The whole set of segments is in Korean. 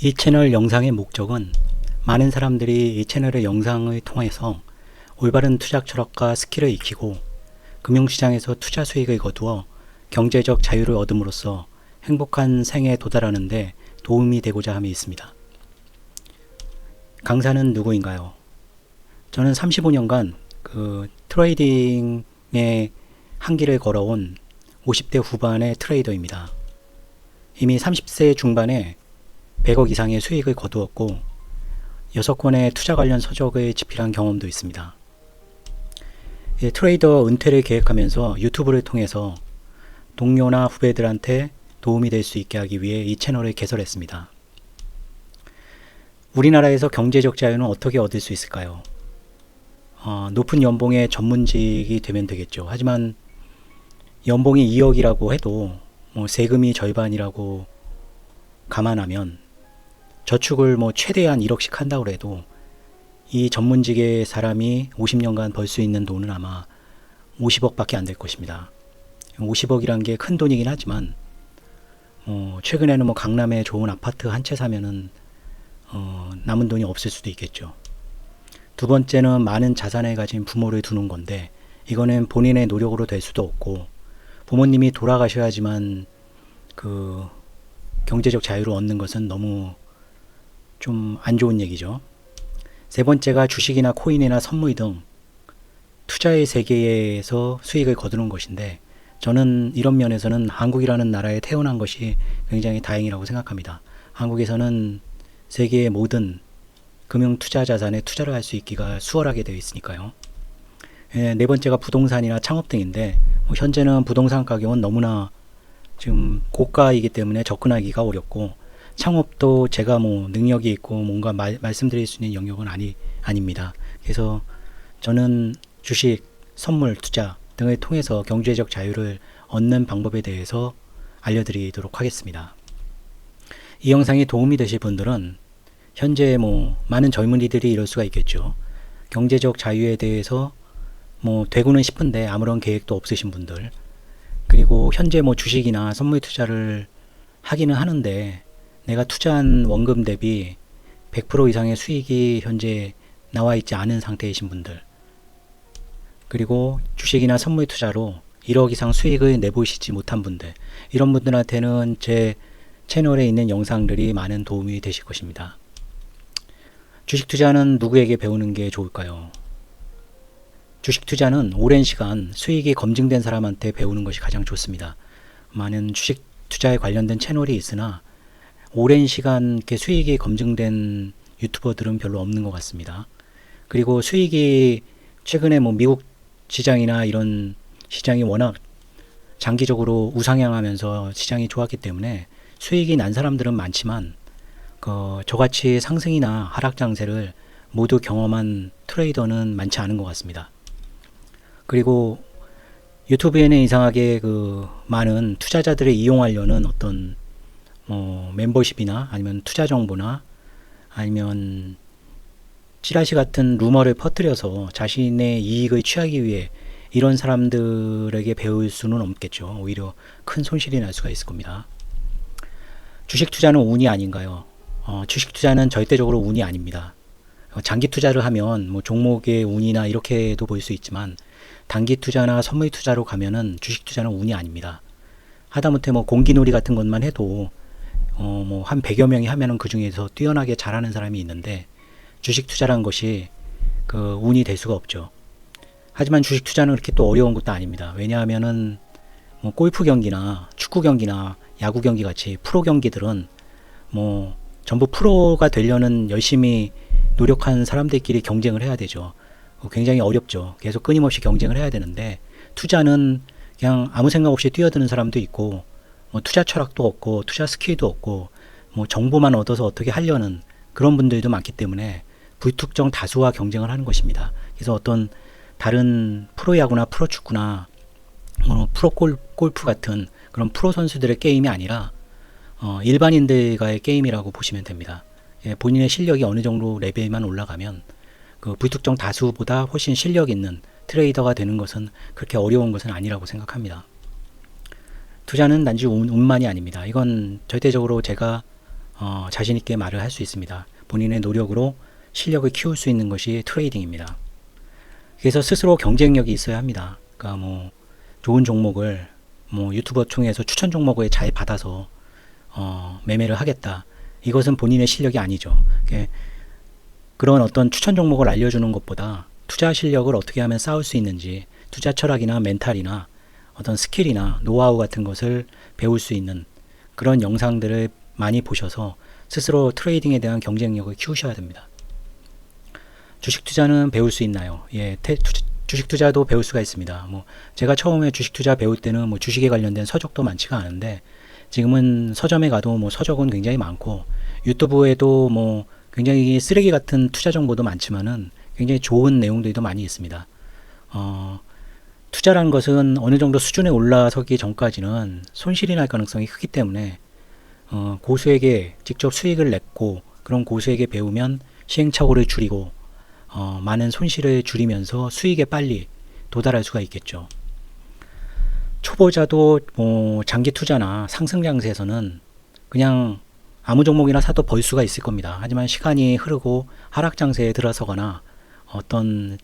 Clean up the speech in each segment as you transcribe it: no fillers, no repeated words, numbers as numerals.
이 채널 영상의 목적은 많은 사람들이 이 채널의 영상을 통해서 올바른 투자 철학과 스킬을 익히고 금융시장에서 투자 수익을 거두어 경제적 자유를 얻음으로써 행복한 생에 도달하는 데 도움이 되고자 함이 있습니다. 강사는 누구인가요? 저는 35년간 트레이딩의 한길을 걸어온 50대 후반의 트레이더입니다. 이미 30세 중반에 100억 이상의 수익을 거두었고 6권의 투자 관련 서적을 집필한 경험도 있습니다. 트레이더 은퇴를 계획하면서 유튜브를 통해서 동료나 후배들한테 도움이 될 수 있게 하기 위해 이 채널을 개설했습니다. 우리나라에서 경제적 자유는 어떻게 얻을 수 있을까요? 높은 연봉의 전문직이 되면 되겠죠. 하지만 연봉이 2억이라고 해도 세금이 절반이라고 감안하면 저축을 최대한 1억씩 한다고 해도 이 전문직의 사람이 50년간 벌 수 있는 돈은 아마 50억밖에 안 될 것입니다. 50억이란 게 큰 돈이긴 하지만 최근에는 강남에 좋은 아파트 한 채 사면은 남은 돈이 없을 수도 있겠죠. 두 번째는 많은 자산을 가진 부모를 두는 건데 이거는 본인의 노력으로 될 수도 없고 부모님이 돌아가셔야지만 경제적 자유를 얻는 것은 너무 좀 안 좋은 얘기죠. 세 번째가 주식이나 코인이나 선물 등 투자의 세계에서 수익을 거두는 것인데 저는 이런 면에서는 한국이라는 나라에 태어난 것이 굉장히 다행이라고 생각합니다. 한국에서는 세계의 모든 금융 투자 자산에 투자를 할 수 있기가 수월하게 되어 있으니까요. 네 번째가 부동산이나 창업 등인데 현재는 부동산 가격은 너무나 지금 고가이기 때문에 접근하기가 어렵고 창업도 제가 능력이 있고 뭔가 말씀드릴 수 있는 영역은 아닙니다. 그래서 저는 주식, 선물, 투자 등을 통해서 경제적 자유를 얻는 방법에 대해서 알려드리도록 하겠습니다. 이 영상이 도움이 되실 분들은 현재 많은 젊은이들이 이럴 수가 있겠죠. 경제적 자유에 대해서 되고는 싶은데 아무런 계획도 없으신 분들, 그리고 현재 주식이나 선물 투자를 하기는 하는데 내가 투자한 원금 대비 100% 이상의 수익이 현재 나와 있지 않은 상태이신 분들, 그리고 주식이나 선물 투자로 1억 이상 수익을 내보시지 못한 분들, 이런 분들한테는 제 채널에 있는 영상들이 많은 도움이 되실 것입니다. 주식 투자는 누구에게 배우는 게 좋을까요? 주식 투자는 오랜 시간 수익이 검증된 사람한테 배우는 것이 가장 좋습니다. 많은 주식 투자에 관련된 채널이 있으나 오랜 시간 이렇게 수익이 검증된 유튜버들은 별로 없는 것 같습니다. 그리고 수익이 최근에 미국 시장이나 이런 시장이 워낙 장기적으로 우상향하면서 시장이 좋았기 때문에 수익이 난 사람들은 많지만 저같이 상승이나 하락 장세를 모두 경험한 트레이더는 많지 않은 것 같습니다. 그리고 유튜브에는 이상하게 많은 투자자들을 이용하려는 어떤 멤버십이나 아니면 투자 정보나 아니면 찌라시 같은 루머를 퍼뜨려서 자신의 이익을 취하기 위해 이런 사람들에게 배울 수는 없겠죠. 오히려 큰 손실이 날 수가 있을 겁니다. 주식 투자는 운이 아닌가요? 주식 투자는 절대적으로 운이 아닙니다. 장기 투자를 하면 종목의 운이나 이렇게도 볼 수 있지만 단기 투자나 선물 투자로 가면은 주식 투자는 운이 아닙니다. 하다못해 공기놀이 같은 것만 해도 한 100여 명이 하면은 그 중에서 뛰어나게 잘하는 사람이 있는데 주식 투자란 것이 운이 될 수가 없죠. 하지만 주식 투자는 그렇게 또 어려운 것도 아닙니다. 왜냐하면은 골프 경기나 축구 경기나 야구 경기 같이 프로 경기들은 전부 프로가 되려는 열심히 노력한 사람들끼리 경쟁을 해야 되죠. 굉장히 어렵죠. 계속 끊임없이 경쟁을 해야 되는데 투자는 그냥 아무 생각 없이 뛰어드는 사람도 있고 투자 철학도 없고 투자 스킬도 없고 정보만 얻어서 어떻게 하려는 그런 분들도 많기 때문에 불특정 다수와 경쟁을 하는 것입니다. 그래서 어떤 다른 프로야구나 프로축구나 프로골프 같은 그런 프로 선수들의 게임이 아니라 일반인들과의 게임이라고 보시면 됩니다. 본인의 실력이 어느 정도 레벨만 올라가면 불특정 다수보다 훨씬 실력 있는 트레이더가 되는 것은 그렇게 어려운 것은 아니라고 생각합니다. 투자는 단지 운만이 아닙니다. 이건 절대적으로 제가 자신 있게 말을 할 수 있습니다. 본인의 노력으로 실력을 키울 수 있는 것이 트레이딩입니다. 그래서 스스로 경쟁력이 있어야 합니다. 그러니까 뭐 좋은 종목을 뭐 유튜버 통해서 추천 종목을 잘 받아서 매매를 하겠다. 이것은 본인의 실력이 아니죠. 그런 어떤 추천 종목을 알려주는 것보다 투자 실력을 어떻게 하면 쌓을 수 있는지, 투자 철학이나 멘탈이나 어떤 스킬이나 노하우 같은 것을 배울 수 있는 그런 영상들을 많이 보셔서 스스로 트레이딩에 대한 경쟁력을 키우셔야 됩니다. 주식 투자는 배울 수 있나요? 예, 주식 투자도 배울 수가 있습니다. 뭐 제가 처음에 주식 투자 배울 때는 뭐 주식에 관련된 서적도 많지가 않은데, 지금은 서점에 가도 뭐 서적은 굉장히 많고, 유튜브에도 뭐 굉장히 쓰레기 같은 투자 정보도 많지만은 굉장히 좋은 내용들도 많이 있습니다. 투자라는 것은 어느 정도 수준에 올라서기 전까지는 손실이 날 가능성이 크기 때문에 고수에게 직접 수익을 냈고, 그런 고수에게 배우면 시행착오를 줄이고 많은 손실을 줄이면서 수익에 빨리 도달할 수가 있겠죠. 초보자도 뭐 장기 투자나 상승 장세에서는 그냥 아무 종목이나 사도 벌 수가 있을 겁니다. 하지만 시간이 흐르고 하락 장세에 들어서거나 어떤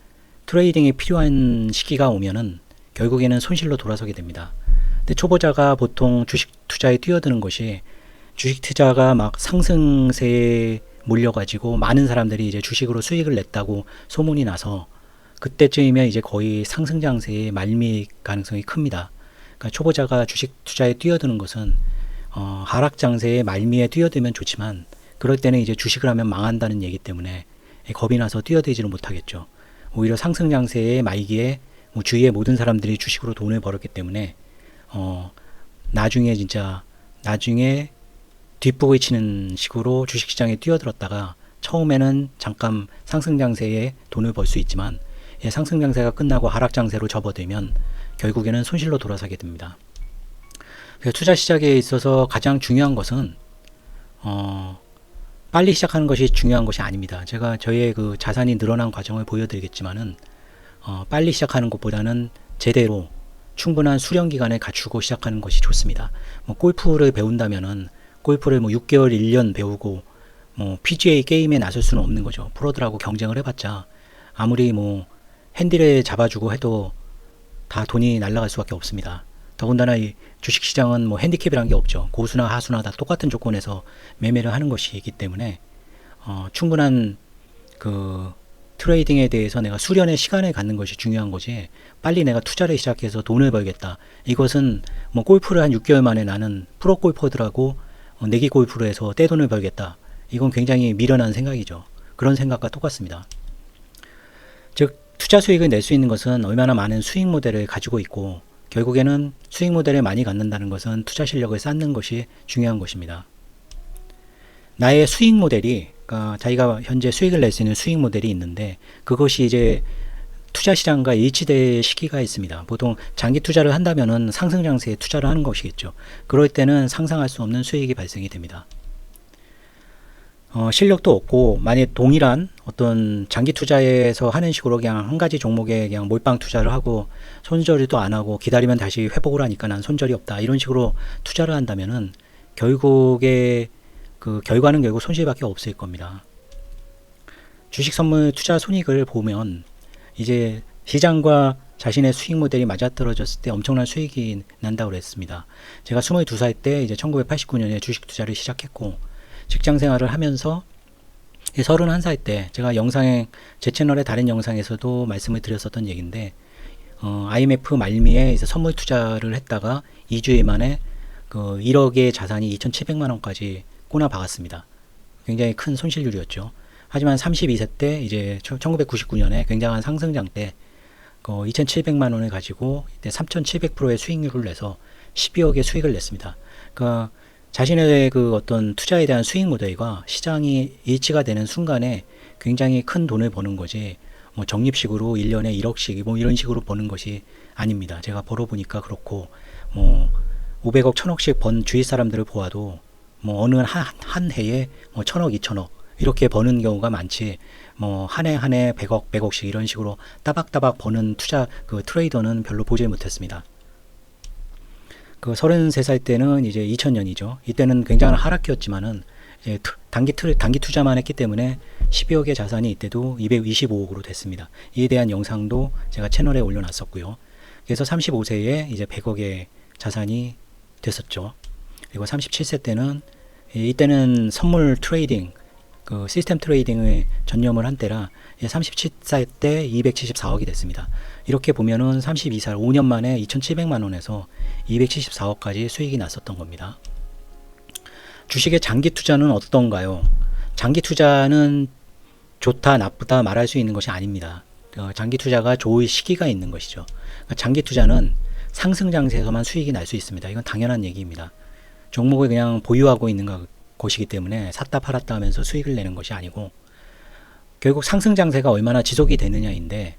트레이딩이 필요한 시기가 오면은 결국에는 손실로 돌아서게 됩니다. 근데 초보자가 보통 주식 투자에 뛰어드는 것이, 주식 투자가 막 상승세에 몰려가지고 많은 사람들이 이제 주식으로 수익을 냈다고 소문이 나서 그때쯤이면 이제 거의 상승 장세의 말미일 가능성이 큽니다. 그러니까 초보자가 주식 투자에 뛰어드는 것은 하락 장세의 말미에 뛰어들면 좋지만, 그럴 때는 이제 주식을 하면 망한다는 얘기 때문에 겁이 나서 뛰어들지를 못하겠죠. 오히려 상승 장세의 말기에 뭐 주위의 모든 사람들이 주식으로 돈을 벌었기 때문에 나중에 뒷북을 치는 식으로 주식시장에 뛰어들었다가 처음에는 잠깐 상승장세에 돈을 벌 수 있지만, 상승장세가 끝나고 하락장세로 접어들면 결국에는 손실로 돌아서게 됩니다. 그래서 투자 시작에 있어서 가장 중요한 것은 빨리 시작하는 것이 중요한 것이 아닙니다. 제가 저의 그 자산이 늘어난 과정을 보여드리겠지만은 빨리 시작하는 것보다는 제대로 충분한 수련 기간을 갖추고 시작하는 것이 좋습니다. 뭐 골프를 배운다면은 골프를 뭐 6개월, 1년 배우고 뭐 PGA 게임에 나설 수는 없는 거죠. 프로들하고 경쟁을 해봤자 아무리 뭐 핸디를 잡아주고 해도 다 돈이 날아갈 수밖에 없습니다. 더군다나 이 주식시장은 뭐 핸디캡이란 게 없죠. 고수나 하수나 다 똑같은 조건에서 매매를 하는 것이기 때문에 충분한 그 트레이딩에 대해서 내가 수련의 시간을 갖는 것이 중요한 거지, 빨리 내가 투자를 시작해서 돈을 벌겠다, 이것은 뭐 골프를 한 6개월 만에 나는 프로 골퍼들하고 내기 골프로 해서 떼돈을 벌겠다, 이건 굉장히 미련한 생각이죠. 그런 생각과 똑같습니다. 즉 투자 수익을 낼 수 있는 것은 얼마나 많은 수익 모델을 가지고 있고, 결국에는 수익 모델을 많이 갖는다는 것은 투자 실력을 쌓는 것이 중요한 것입니다. 나의 수익 모델이, 그러니까 자기가 현재 수익을 낼 수 있는 수익 모델이 있는데, 그것이 이제 투자 시장과 일치될 시기가 있습니다. 보통 장기 투자를 한다면은 상승 장세에 투자를 하는 것이겠죠. 그럴 때는 상상할 수 없는 수익이 발생이 됩니다. 실력도 없고 만약 동일한 어떤 장기 투자에서 하는 식으로 그냥 한 가지 종목에 그냥 몰빵 투자를 하고 손절도 안 하고 기다리면 다시 회복을 하니까 난 손절이 없다, 이런 식으로 투자를 한다면은 결국에 그 결과는 결국 손실밖에 없을 겁니다. 주식 선물 투자 손익을 보면 이제 시장과 자신의 수익 모델이 맞아떨어졌을 때 엄청난 수익이 난다고 그랬습니다. 제가 22살 때 이제 1989년에 주식 투자를 시작했고, 직장 생활을 하면서 31살 때 제가 제 채널의 다른 영상에서도 말씀을 드렸었던 얘기인데, IMF 말미에 이제 선물 투자를 했다가 2주일 만에 그 1억의 자산이 2,700만 원까지 꼬나 박았습니다. 굉장히 큰 손실률이었죠. 하지만 32세 때 이제 1999년에 굉장한 상승장 때 2,700만 원을 가지고 이때 3,700%의 수익률을 내서 12억의 수익을 냈습니다. 그러니까 자신의 그 어떤 투자에 대한 수익 모델과 시장이 일치가 되는 순간에 굉장히 큰 돈을 버는 거지, 뭐 적립식으로 1년에 1억씩 뭐 이런 식으로 버는 것이 아닙니다. 제가 벌어보니까 그렇고, 뭐 500억, 1000억씩 번 주위 사람들을 보아도 뭐 어느 한 해에 뭐 1000억, 2000억 이렇게 버는 경우가 많지, 뭐 한 해 100억, 100억씩 이런 식으로 따박따박 버는 투자 그 트레이더는 별로 보지 못했습니다. 그 33살 때는 이제 2000년이죠. 이때는 굉장한 하락기였지만은 단기 투자만 했기 때문에 12억의 자산이 이때도 225억으로 됐습니다. 이에 대한 영상도 제가 채널에 올려놨었고요. 그래서 35세에 이제 100억의 자산이 됐었죠. 그리고 37세 때는 이때는 선물 트레이딩, 그 시스템 트레이딩에 전념을 한 때라 37세 때 274억이 됐습니다. 이렇게 보면은 32살 5년 만에 2,700만 원에서 274억까지 수익이 났었던 겁니다. 주식의 장기 투자는 어떤가요? 장기 투자는 좋다 나쁘다 말할 수 있는 것이 아닙니다. 장기 투자가 좋을 시기가 있는 것이죠. 장기 투자는 상승 장세에서만 수익이 날 수 있습니다. 이건 당연한 얘기입니다. 종목을 그냥 보유하고 있는 것이기 때문에 샀다 팔았다 하면서 수익을 내는 것이 아니고 결국 상승 장세가 얼마나 지속이 되느냐인데,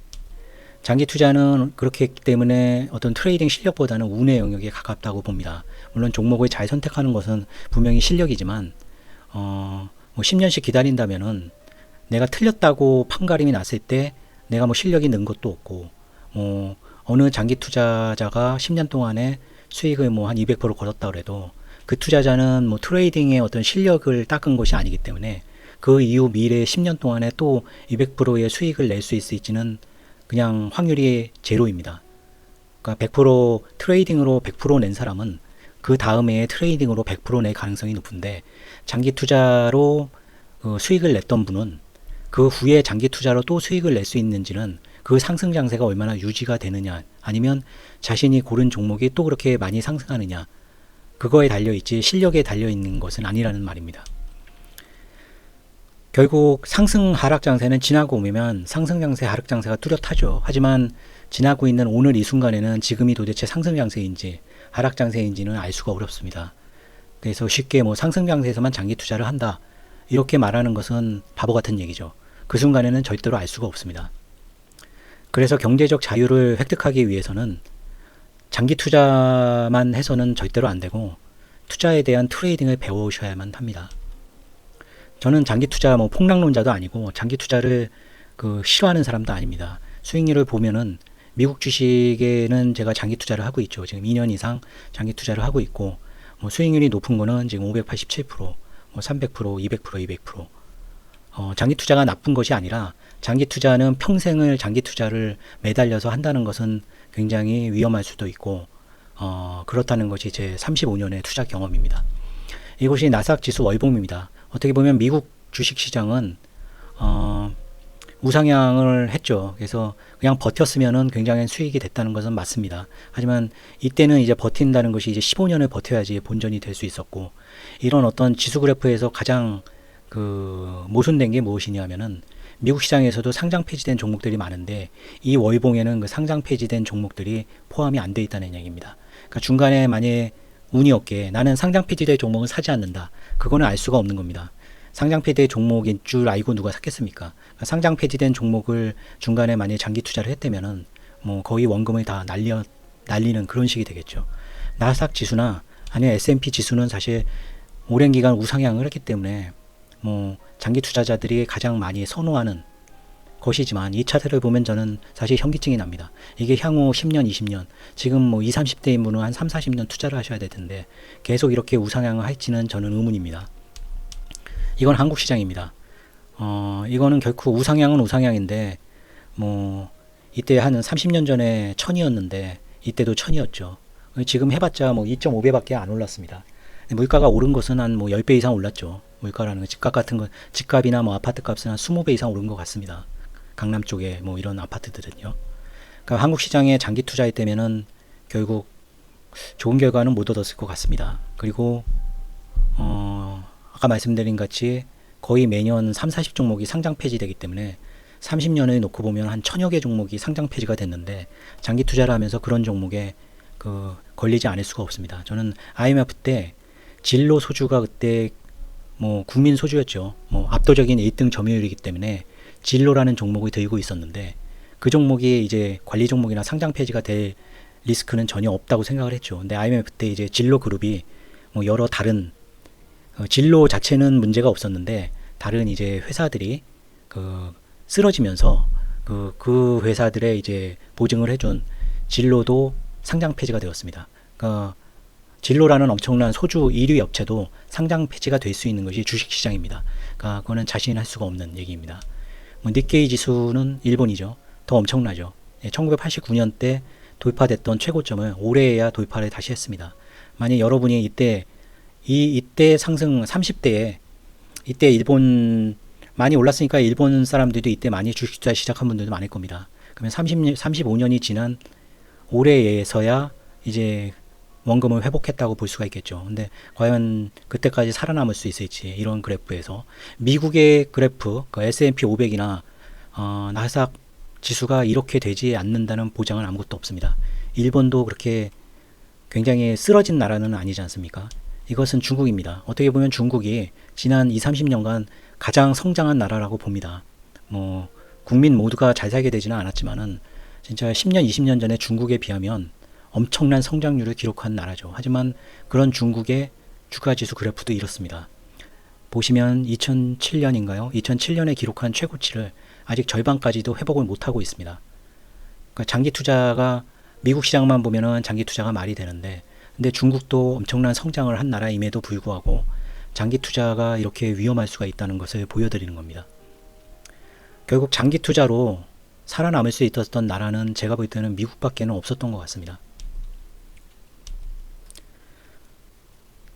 장기 투자는 그렇기 때문에 어떤 트레이딩 실력보다는 운의 영역에 가깝다고 봅니다. 물론 종목을 잘 선택하는 것은 분명히 실력이지만 뭐 10년씩 기다린다면은 내가 틀렸다고 판가름이 났을 때 내가 뭐 실력이 는 것도 없고, 뭐 어느 장기 투자자가 10년 동안에 수익을 뭐 한 200% 거뒀다 그래도 그 투자자는 뭐 트레이딩의 어떤 실력을 닦은 것이 아니기 때문에 그 이후 미래 10년 동안에 또 200%의 수익을 낼 수 있을지는 그냥 확률이 제로입니다. 그러니까 100% 트레이딩으로 100%낸 사람은 그 다음에 트레이딩으로 100% 낼 가능성이 높은데, 장기 투자로 수익을 냈던 분은 그 후에 장기 투자로 또 수익을 낼 수 있는지는 그 상승 장세가 얼마나 유지가 되느냐, 아니면 자신이 고른 종목이 또 그렇게 많이 상승하느냐, 그거에 달려있지 실력에 달려있는 것은 아니라는 말입니다. 결국 상승 하락 장세는 지나고 오면 상승 장세 하락 장세가 뚜렷하죠. 하지만 지나고 있는 오늘 이 순간에는 지금이 도대체 상승 장세인지 하락 장세인지는 알 수가 어렵습니다. 그래서 쉽게 뭐 상승 장세에서만 장기 투자를 한다 이렇게 말하는 것은 바보 같은 얘기죠. 그 순간에는 절대로 알 수가 없습니다. 그래서 경제적 자유를 획득하기 위해서는 장기 투자만 해서는 절대로 안 되고 투자에 대한 트레이딩을 배우셔야만 합니다. 저는 장기 투자 뭐 폭락론자도 아니고 장기 투자를 싫어하는 사람도 아닙니다. 수익률을 보면은 미국 주식에는 제가 장기 투자를 하고 있죠. 지금 2년 이상 장기 투자를 하고 있고, 뭐 수익률이 높은 거는 지금 587%, 뭐 300%, 200%, 200%. 장기 투자가 나쁜 것이 아니라 장기 투자는 평생을 장기 투자를 매달려서 한다는 것은 굉장히 위험할 수도 있고, 그렇다는 것이 제 35년의 투자 경험입니다. 이곳이 나스닥 지수 월봉입니다. 어떻게 보면 미국 주식시장은 우상향을 했죠. 그래서 그냥 버텼으면은 굉장히 수익이 됐다는 것은 맞습니다. 하지만 이때는 이제 버틴다는 것이 이제 15년을 버텨야지 본전이 될 수 있었고, 이런 어떤 지수 그래프에서 가장 모순된 게 무엇이냐면은 미국 시장에서도 상장 폐지된 종목들이 많은데 이 월봉에는 그 상장 폐지된 종목들이 포함이 안 돼 있다는 얘기입니다. 그러니까 중간에 만약에 운이 없게 나는 상장 폐지된 종목을 사지 않는다, 그거는 알 수가 없는 겁니다. 상장 폐지된 종목인 줄 알고 누가 샀겠습니까? 그러니까 상장 폐지된 종목을 중간에 만약에 장기 투자를 했다면은 뭐 거의 원금을 다 날리는 그런 식이 되겠죠. 나스닥 지수나 아니면 S&P 지수는 사실 오랜 기간 우상향을 했기 때문에 뭐 장기 투자자들이 가장 많이 선호하는 것이지만 이 차트를 보면 저는 사실 현기증이 납니다. 이게 향후 10년, 20년, 지금 뭐 20, 30대인 분은 한 3, 40년 투자를 하셔야 될 텐데 계속 이렇게 우상향을 할지는 저는 의문입니다. 이건 한국 시장입니다. 이거는 결코 우상향은 우상향인데 뭐 이때 한 30년 전에 1000이었는데 이때도 1000이었죠. 지금 해봤자 뭐 2.5배 밖에 안 올랐습니다. 물가가 오른 것은 한 뭐 10배 이상 올랐죠. 물가라는 거, 집값 같은 거, 집값이나 뭐 아파트 값은 한 20배 이상 오른 것 같습니다. 강남 쪽에 뭐 이런 아파트들은요. 그러니까 한국 시장에 장기 투자했다면은 결국 좋은 결과는 못 얻었을 것 같습니다. 그리고 아까 말씀드린 같이 거의 매년 3, 40종목이 상장 폐지되기 때문에 30년을 놓고 보면 한 1000여 개 종목이 상장 폐지가 됐는데 장기 투자를 하면서 그런 종목에 걸리지 않을 수가 없습니다. 저는 IMF 때 진로 소주가 그때 뭐 국민 소주였죠. 뭐 압도적인 1등 점유율이기 때문에 진로라는 종목을 들고 있었는데 그 종목이 이제 관리 종목이나 상장 폐지가 될 리스크는 전혀 없다고 생각을 했죠. 근데 IMF 때 이제 진로 그룹이 뭐 여러 다른 진로 자체는 문제가 없었는데 다른 이제 회사들이 쓰러지면서 그 회사들의 이제 보증을 해준 진로도 상장 폐지가 되었습니다. 그러니까 진로라는 엄청난 소주 1위 업체도 상장 폐지가 될 수 있는 것이 주식시장입니다. 그러니까 그거는 자신할 수가 없는 얘기입니다. 뭐 니케이 지수는 일본이죠. 더 엄청나죠. 1989년 때 돌파됐던 최고점을 올해에야 돌파를 다시 했습니다. 만약 여러분이 이때 상승 30대에 이때 일본 많이 올랐으니까 일본 사람들도 이때 많이 주식 투자 시작한 분들도 많을 겁니다. 그러면 35년이 지난 올해에서야 이제 원금을 회복했다고 볼 수가 있겠죠. 근데 과연 그때까지 살아남을 수 있을지 이런 그래프에서 미국의 그래프 그 S&P 500이나 나스닥 지수가 이렇게 되지 않는다는 보장은 아무것도 없습니다. 일본도 그렇게 굉장히 쓰러진 나라는 아니지 않습니까? 이것은 중국입니다. 어떻게 보면 중국이 지난 20, 30년간 가장 성장한 나라라고 봅니다. 뭐 국민 모두가 잘 살게 되지는 않았지만은 진짜 10년, 20년 전에 중국에 비하면 엄청난 성장률을 기록한 나라죠. 하지만 그런 중국의 주가지수 그래프도 이렇습니다. 보시면 2007년인가요? 2007년에 기록한 최고치를 아직 절반까지도 회복을 못하고 있습니다. 그러니까 장기 투자가 미국 시장만 보면은 장기 투자가 말이 되는데 근데 중국도 엄청난 성장을 한 나라임에도 불구하고 장기 투자가 이렇게 위험할 수가 있다는 것을 보여드리는 겁니다. 결국 장기 투자로 살아남을 수 있었던 나라는 제가 볼 때는 미국밖에는 없었던 것 같습니다.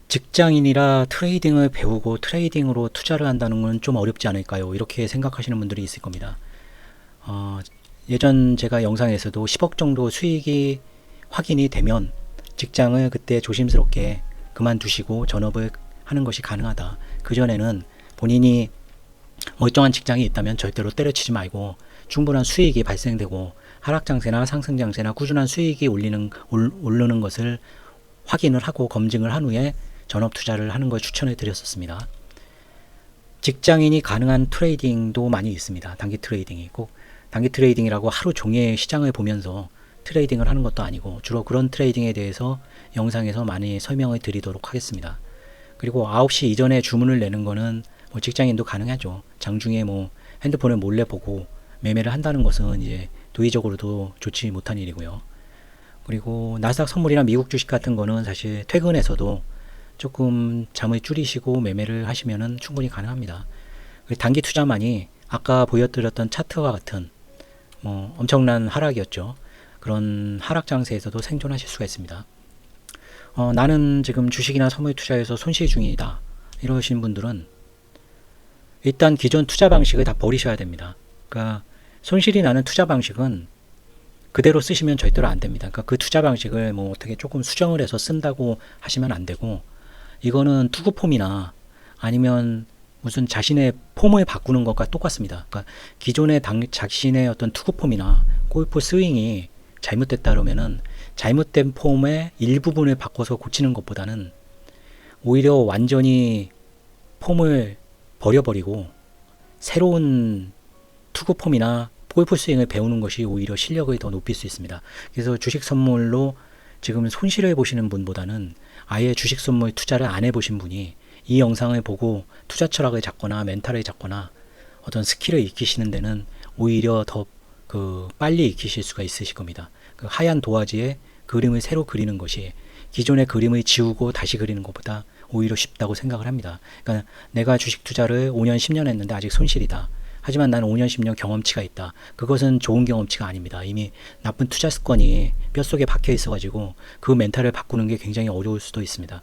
직장인이라 트레이딩을 배우고 트레이딩으로 투자를 한다는 건 좀 어렵지 않을까요? 이렇게 생각하시는 분들이 있을 겁니다. 예전 제가 영상에서도 10억 정도 수익이 확인이 되면 직장을 그때 조심스럽게 그만두시고 전업을 하는 것이 가능하다. 그전에는 본인이 멀쩡한 직장이 있다면 절대로 때려치지 말고 충분한 수익이 발생되고 하락장세나 상승장세나 꾸준한 수익이 오르는 것을 확인을 하고 검증을 한 후에 전업 투자를 하는 걸 추천해 드렸었습니다. 직장인이 가능한 트레이딩도 많이 있습니다. 단기 트레이딩이 꼭 단기 트레이딩이라고 하루 종일 시장을 보면서 트레이딩을 하는 것도 아니고 주로 그런 트레이딩에 대해서 영상에서 많이 설명을 드리도록 하겠습니다. 그리고 9시 이전에 주문을 내는 거는 뭐 직장인도 가능하죠. 장중에 뭐 핸드폰을 몰래 보고 매매를 한다는 것은 이제 도의적으로도 좋지 못한 일이고요. 그리고 나스닥 선물이나 미국 주식 같은 거는 사실 퇴근해서도 조금 잠을 줄이시고 매매를 하시면은 충분히 가능합니다. 단기 투자만이 아까 보여드렸던 차트와 같은 뭐 엄청난 하락이었죠. 그런 하락 장세에서도 생존하실 수가 있습니다. 나는 지금 주식이나 선물 투자에서 손실 중이다. 이러신 분들은 일단 기존 투자 방식을 다 버리셔야 됩니다. 그러니까 손실이 나는 투자 방식은 그대로 쓰시면 절대로 안 됩니다. 그러니까 그 투자 방식을 뭐 어떻게 조금 수정을 해서 쓴다고 하시면 안 되고 이거는 투구 폼이나 아니면 무슨 자신의 폼을 바꾸는 것과 똑같습니다. 그러니까 기존의 자신의 어떤 투구 폼이나 골프 스윙이 잘못됐다 그러면은 잘못된 폼의 일부분을 바꿔서 고치는 것보다는 오히려 완전히 폼을 버려버리고 새로운 투구 폼이나 골프 스윙을 배우는 것이 오히려 실력을 더 높일 수 있습니다. 그래서 주식 선물로 지금 손실을 보시는 분보다는 아예 주식 선물 투자를 안 해보신 분이 이 영상을 보고 투자 철학을 잡거나 멘탈을 잡거나 어떤 스킬을 익히시는 데는 오히려 더 빨리 익히실 수가 있으실 겁니다. 그 하얀 도화지에 그림을 새로 그리는 것이 기존의 그림을 지우고 다시 그리는 것보다 오히려 쉽다고 생각을 합니다. 그러니까 내가 주식 투자를 5년, 10년 했는데 아직 손실이다. 하지만 나는 5년, 10년 경험치가 있다. 그것은 좋은 경험치가 아닙니다. 이미 나쁜 투자 습관이 뼛속에 박혀 있어가지고 그 멘탈을 바꾸는 게 굉장히 어려울 수도 있습니다.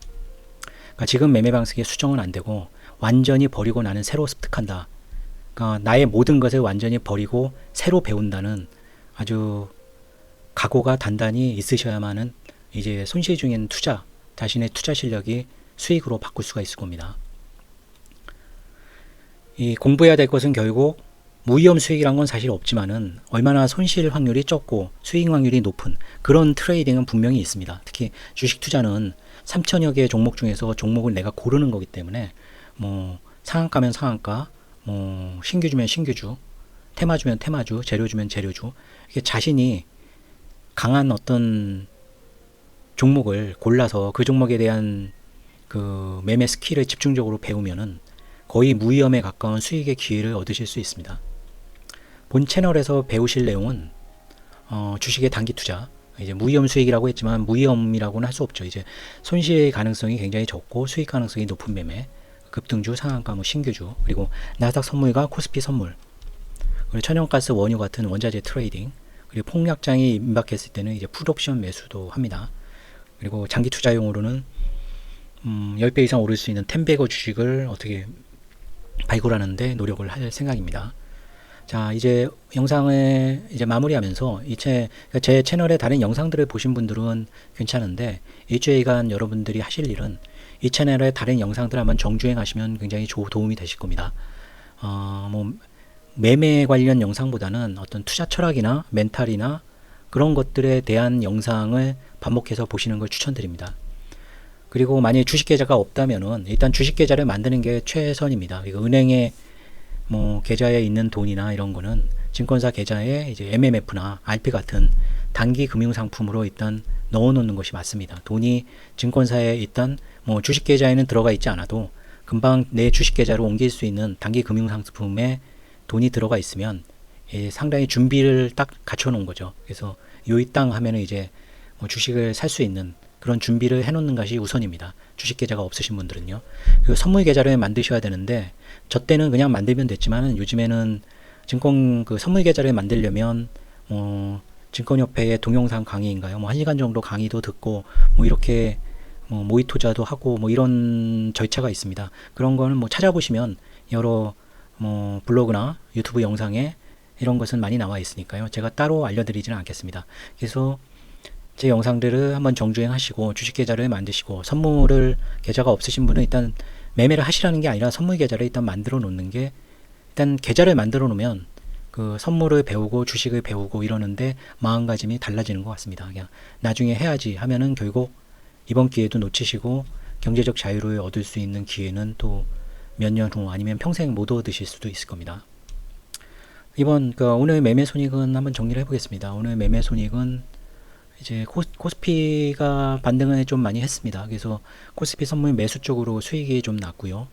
그러니까 지금 매매 방식에 수정은 안 되고 완전히 버리고 나는 새로 습득한다. 그러니까 나의 모든 것을 완전히 버리고 새로 배운다는 아주 각오가 단단히 있으셔야만은 이제 손실 중인 투자, 자신의 투자 실력이 수익으로 바꿀 수가 있을 겁니다. 이 공부해야 될 것은 결국 무위험 수익이란 건 사실 없지만은 얼마나 손실 확률이 적고 수익 확률이 높은 그런 트레이딩은 분명히 있습니다. 특히 주식 투자는 3천여 개의 종목 중에서 종목을 내가 고르는 거기 때문에 뭐 상한가면 상한가, 뭐 신규 주면 신규주, 테마 주면 테마주, 재료 주면 재료주, 이게 자신이 강한 어떤 종목을 골라서 그 종목에 대한 그 매매 스킬을 집중적으로 배우면은 거의 무위험에 가까운 수익의 기회를 얻으실 수 있습니다. 본 채널에서 배우실 내용은 주식의 단기 투자, 이제 무위험 수익이라고 했지만 무위험이라고는 할 수 없죠. 이제 손실 가능성이 굉장히 적고 수익 가능성이 높은 매매, 급등주, 상한가, 뭐 신규주, 그리고 나스닥 선물과 코스피 선물, 그리고 천연가스, 원유 같은 원자재 트레이딩, 그리고 폭락장이 임박했을 때는 이제 풋옵션 매수도 합니다. 그리고 장기 투자용으로는 10배 이상 오를 수 있는 텐베거 주식을 어떻게 발굴하는데 노력을 할 생각입니다. 자, 이제 영상을 이제 마무리하면서 제 채널의 다른 영상들을 보신 분들은 괜찮은데 일주일간 여러분들이 하실 일은 이 채널의 다른 영상들을 한번 정주행하시면 굉장히 도움이 되실 겁니다. 뭐 매매 관련 영상보다는 어떤 투자 철학이나 멘탈이나 그런 것들에 대한 영상을 반복해서 보시는 걸 추천드립니다. 그리고 만약에 주식 계좌가 없다면은 일단 주식 계좌를 만드는 게 최선입니다. 이거 은행에 뭐 계좌에 있는 돈이나 이런 거는 증권사 계좌에 이제 MMF나 RP 같은 단기 금융 상품으로 일단 넣어 놓는 것이 맞습니다. 돈이 증권사에 일단 뭐 주식 계좌에는 들어가 있지 않아도 금방 내 주식 계좌로 옮길 수 있는 단기 금융 상품에 돈이 들어가 있으면 상당히 준비를 딱 갖춰 놓은 거죠. 그래서 요이 땅 하면은 이제 뭐 주식을 살 수 있는 그런 준비를 해 놓는 것이 우선입니다. 주식 계좌가 없으신 분들은요. 그리고 선물 계좌를 만드셔야 되는데 저 때는 그냥 만들면 됐지만 요즘에는 증권 그 선물 계좌를 만들려면 증권협회의 동영상 강의인가요? 뭐 1시간 정도 강의도 듣고 뭐 이렇게 뭐 모의 투자도 하고 뭐 이런 절차가 있습니다. 그런 거는 뭐 찾아보시면 여러 뭐 블로그나 유튜브 영상에 이런 것은 많이 나와 있으니까요. 제가 따로 알려드리지는 않겠습니다. 그래서 제 영상들을 한번 정주행하시고 주식 계좌를 만드시고 선물을 계좌가 없으신 분은 일단 매매를 하시라는 게 아니라 선물 계좌를 일단 만들어 놓는 게 일단 계좌를 만들어 놓으면 그 선물을 배우고 주식을 배우고 이러는데 마음가짐이 달라지는 것 같습니다. 그냥 나중에 해야지 하면은 결국 이번 기회도 놓치시고 경제적 자유를 얻을 수 있는 기회는 또 몇 년 후 아니면 평생 못 얻으실 수도 있을 겁니다. 오늘 매매 손익은 한번 정리를 해보겠습니다. 오늘 매매 손익은 이제 코스피가 반등을 좀 많이 했습니다. 그래서 코스피 선물 매수 쪽으로 수익이 좀 났고요.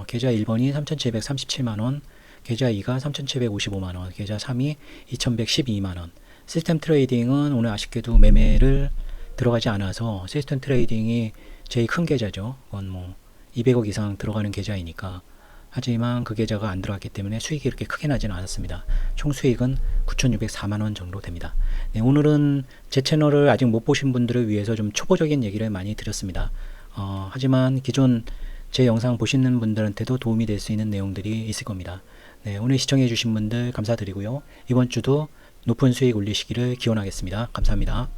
계좌 1번이 3,737만원, 계좌 2가 3,755만원, 계좌 3이 2,112만원. 시스템 트레이딩은 오늘 아쉽게도 매매를 들어가지 않아서 시스템 트레이딩이 제일 큰 계좌죠. 그건 뭐 200억 이상 들어가는 계좌이니까. 하지만 그 계좌가 안 들어갔기 때문에 수익이 이렇게 크게 나지는 않았습니다. 총 수익은 9,604만원 정도 됩니다. 네, 오늘은 제 채널을 아직 못 보신 분들을 위해서 좀 초보적인 얘기를 많이 드렸습니다. 하지만 기존 제 영상 보시는 분들한테도 도움이 될 수 있는 내용들이 있을 겁니다. 네, 오늘 시청해 주신 분들 감사드리고요. 이번 주도 높은 수익 올리시기를 기원하겠습니다. 감사합니다.